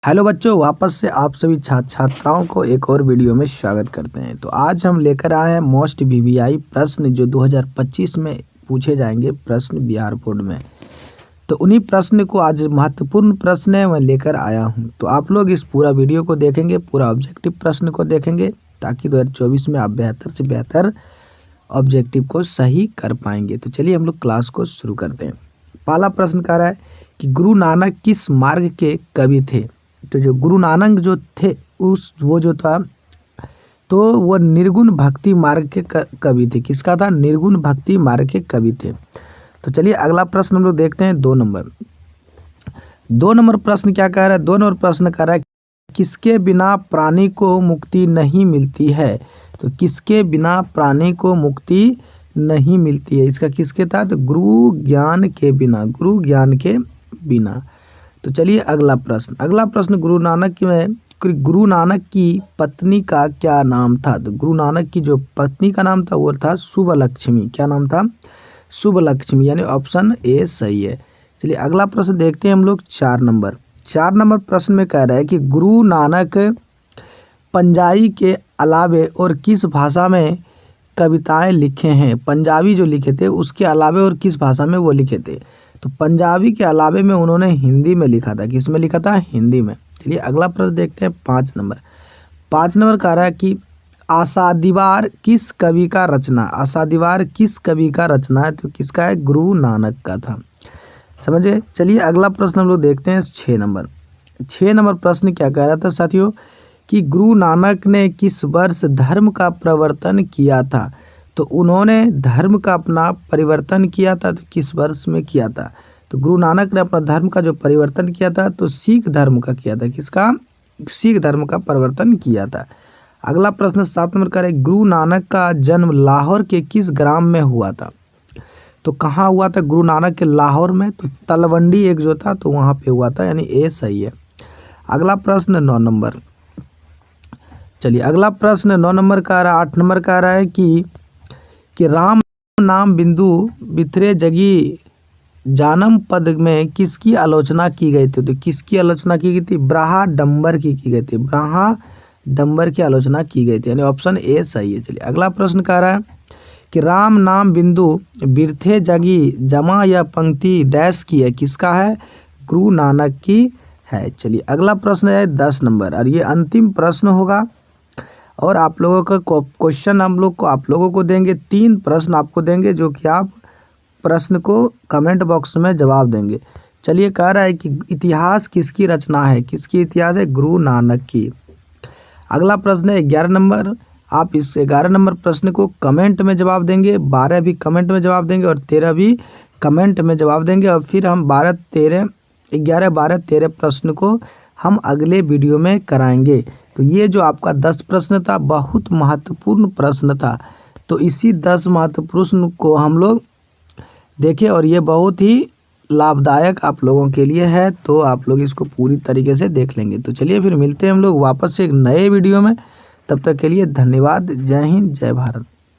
Hello बच्चों, वापस से आप सभी छात्र छात्राओं को एक और वीडियो में स्वागत करते हैं। तो आज हम लेकर आए हैं मोस्ट वीवीआई प्रश्न जो 2025 में पूछे जाएंगे प्रश्न बिहार बोर्ड में। तो उन्हीं प्रश्न को आज महत्वपूर्ण प्रश्न है मैं लेकर आया हूं। तो आप लोग इस पूरा वीडियो को देखेंगे, पूरा ऑब्जेक्टिव प्रश्न को देखेंगे ताकि 2024 में आप बेहतर से बेहतर ऑब्जेक्टिव को सही कर पाएंगे। तो चलिए हम लोग क्लास को शुरू करते हैं। पहला प्रश्न कह रहा है कि गुरु नानक किस मार्ग के कवि थे। तो जो गुरु नानक जो थे वो जो था तो वो निर्गुण भक्ति मार्ग के कवि थे। किसका था? निर्गुण भक्ति मार्ग के कवि थे। तो चलिए अगला प्रश्न हम लोग देखते हैं। 2 नंबर प्रश्न क्या कह रहा है? 2 नंबर प्रश्न कह रहा है किसके बिना प्राणी को मुक्ति नहीं मिलती है। तो किसके बिना प्राणी को मुक्ति नहीं मिलती है, इसका किसके था? तो गुरु ज्ञान के बिना, गुरु ज्ञान के बिना। तो चलिए अगला प्रश्न गुरु नानक की पत्नी का क्या नाम था। तो गुरु नानक की जो पत्नी का नाम था वो था शुभ लक्ष्मी। क्या नाम था? शुभ लक्ष्मी, यानी ऑप्शन ए सही है। चलिए अगला प्रश्न देखते हैं हम लोग। 4 नंबर प्रश्न में कह रहा है कि गुरु नानक पंजाबी के अलावे और किस भाषा में कविताएं लिखे हैं। पंजाबी जो लिखे थे उसके अलावे और किस भाषा में वो लिखे थे। तो पंजाबी के अलावे में उन्होंने हिंदी में लिखा था। किस में लिखा था? हिंदी में। चलिए अगला प्रश्न देखते हैं। 5 नंबर कह रहा है कि आशा दीवार किस कवि का रचना। आशा दीवार किस कवि का रचना है। तो किसका है? गुरु नानक का था। समझे? चलिए अगला प्रश्न हम लोग देखते हैं। 6 नंबर प्रश्न क्या कह रहा था साथियों कि गुरु नानक ने किस वर्ष धर्म का प्रवर्तन किया था। तो उन्होंने धर्म का अपना परिवर्तन किया था। तो किस वर्ष में किया था? तो गुरु नानक ने अपना धर्म का जो परिवर्तन किया था तो सिख धर्म का किया था। किसका? सिख धर्म का परिवर्तन किया था। अगला प्रश्न 7 नंबर का है गुरु नानक का जन्म लाहौर के किस ग्राम में हुआ था। तो कहाँ हुआ था गुरु नानक के? लाहौर में। तो तलवंडी एक जो था तो वहाँ पे हुआ था, यानी ए सही है। अगला प्रश्न 9 नंबर। चलिए अगला प्रश्न 9 नंबर का आ रहा है। 8 नंबर का आ रहा है कि राम नाम बिंदु बिथरे जगी जानम पद में किसकी आलोचना की गई थी। तो किसकी आलोचना की गई थी? ब्राहा डंबर की गई थी। ब्राहा डंबर की आलोचना की गई थी, यानी ऑप्शन ए सही है। चलिए अगला प्रश्न कह रहा है कि राम नाम बिंदु बिरथे जगी जमा या पंक्ति डैश की है। किसका है? गुरु नानक की है। चलिए अगला प्रश्न है 10 नंबर और ये अंतिम प्रश्न होगा और आप लोगों का क्वेश्चन हम लोग को आप लोगों को देंगे। 3 प्रश्न आपको देंगे जो कि आप प्रश्न को कमेंट बॉक्स में जवाब देंगे। चलिए कह रहा है कि इतिहास किसकी रचना है। किसकी इतिहास है? गुरु नानक की। अगला प्रश्न है 11 नंबर। आप इस 11 नंबर प्रश्न को कमेंट में जवाब देंगे, 12 भी कमेंट में जवाब देंगे और 13 भी कमेंट में जवाब देंगे। और फिर हम 11, 12, 13 प्रश्न को हम अगले वीडियो में कराएंगे। तो ये जो आपका 10 प्रश्न था बहुत महत्वपूर्ण प्रश्न था। तो इसी 10 महत्वपूर्ण प्रश्न को हम लोग देखें और ये बहुत ही लाभदायक आप लोगों के लिए है। तो आप लोग इसको पूरी तरीके से देख लेंगे। तो चलिए फिर मिलते हैं हम लोग वापस से एक नए वीडियो में। तब तक के लिए धन्यवाद। जय हिंद, जय भारत।